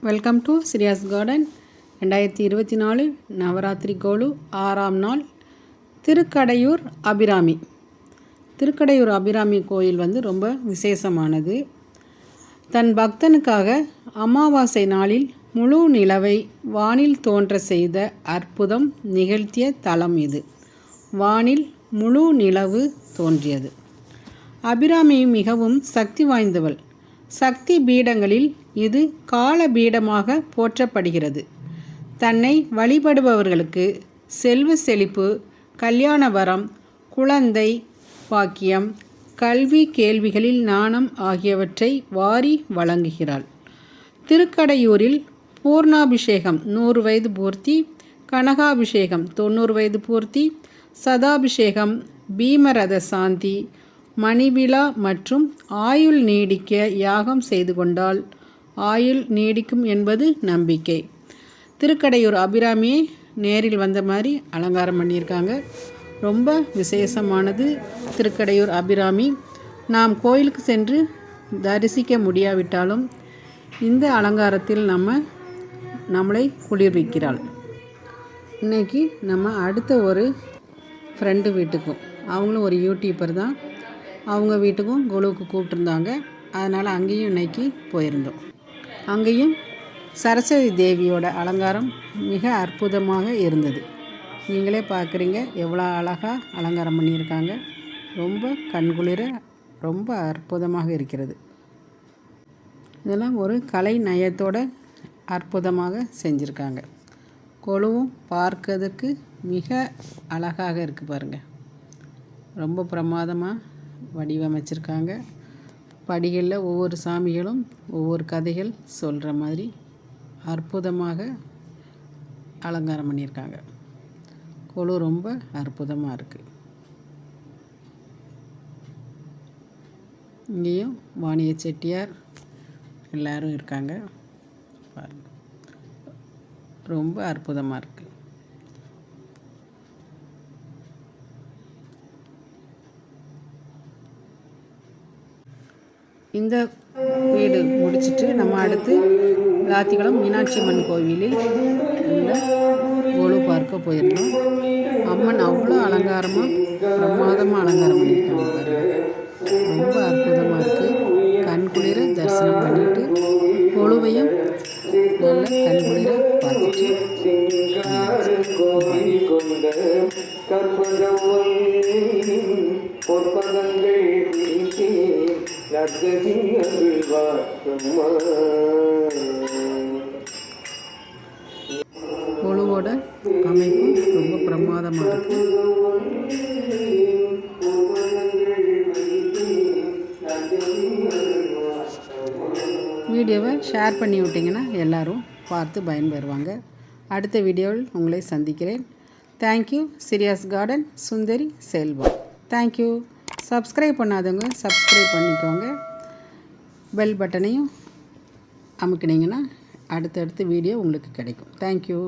Welcome to Siriya's garden. 2024 Navaratri Golu 6ஆம் நாள். திருக்கடையூர் அபிராமி. திருக்கடையூர் அபிராமி கோயில் ரொம்ப விசேஷமானது. தன் பக்தனுக்காக அமாவாசை நாளில் முழு நிலவை வானில் தோன்ற செய்த அற்புதம் நிகழ்த்திய தலம் இது. வானில் முழு நிலவு தோன்றியது. அபிராமி மிகவும் சக்தி வாய்ந்தவள். சக்தி பீடங்களில் இது கால பீடமாக போற்றப்படுகிறது. தன்னை வழிபடுபவர்களுக்கு செல்வ செழிப்பு, கல்யாண வரம், குழந்தை பாக்கியம், கல்வி, கேள்விகளில் ஞானம் ஆகியவற்றை வாரி வழங்குகிறாள். திருக்கடையூரில் பூர்ணாபிஷேகம் 100 வயது பூர்த்தி, கனகாபிஷேகம் 90 வயது பூர்த்தி, சதாபிஷேகம், பீமரத சாந்தி, மணிவிழா மற்றும் ஆயுள் நீடிக்க யாகம் செய்து கொண்டால் ஆயுள் நீடிக்கும் என்பது நம்பிக்கை. திருக்கடையூர் அபிராமியை நேரில் வந்த மாதிரி அலங்காரம் பண்ணியிருக்காங்க. ரொம்ப விசேஷமானது திருக்கடையூர் அபிராமி. நாம் கோயிலுக்கு சென்று தரிசிக்க முடியாவிட்டாலும் இந்த அலங்காரத்தில் நம்மளை குளிர்விக்கிறாள். இன்றைக்கி நம்ம அடுத்த ஒரு ஃப்ரெண்டு வீட்டுக்கும், அவங்களும் ஒரு யூடியூபர் தான், அவங்க வீட்டுக்கும் கொலுவுக்கு கூப்பிட்டுருந்தாங்க. அதனால் அங்கேயும் இன்றைக்கி போயிருந்தோம். அங்கேயும் சரஸ்வதி தேவியோட அலங்காரம் மிக அற்புதமாக இருந்தது. நீங்களே பார்க்குறீங்க எவ்வளோ அழகாக அலங்காரம் பண்ணியிருக்காங்க. ரொம்ப கண்குளிர ரொம்ப அற்புதமாக இருக்கிறது. இதெல்லாம் ஒரு கலை நயத்தோட அற்புதமாக செஞ்சுருக்காங்க. கொலுவும் பார்க்கிறதுக்கு மிக அழகாக இருக்குது பாருங்கள். ரொம்ப பிரமாதமாக வடிவமைச்சிருக்காங்க. படிகளில் ஒவ்வொரு சாமிகளும் ஒவ்வொரு கதைகள் சொல்கிற மாதிரி அற்புதமாக அலங்காரம் பண்ணியிருக்காங்க. கொலு ரொம்ப அற்புதமாக இருக்குது. இங்கேயும் வாணிய செட்டியார் எல்லோரும் இருக்காங்க. ரொம்ப அற்புதமாக இருக்குது. இந்த வீடு முடிச்சுட்டு நம்ம அடுத்து விளாத்திக்குளம் மீனாட்சி அம்மன் கோவிலில் உள்ள கொலு பார்க்க போயிருந்தோம். அம்மன் அவ்வளோ அலங்காரமாக பிரமாதமாக அலங்காரம் பண்ணியிருக்காங்க. ரொம்ப அற்புதமாக இருக்குது. கண்குளிர தரிசனம் பண்ணிட்டு கொலுவையும் நல்ல கண்குளிர பார்த்துட்டு கொலுவோட அமைப்பு ரொம்ப பிரமாதமாக இருக்குது. வீடியோவை ஷேர் பண்ணி விட்டிங்கன்னா எல்லோரும் பார்த்து பயன்பெறுவாங்க. அடுத்த வீடியோவில் உங்களை சந்திக்கிறேன். தேங்க்யூ. சிரியாஸ் கார்டன், சுந்தரி செல்வம். தேங்க்யூ. சப்ஸ்கிரைப் பண்ணாதவங்க சப்ஸ்கிரைப் பண்ணிக்கோங்க. பெல் பட்டனையும் அமுக்கினீங்கன்னா அடுத்தடுத்த வீடியோ உங்களுக்கு கிடைக்கும். தேங்க்யூ.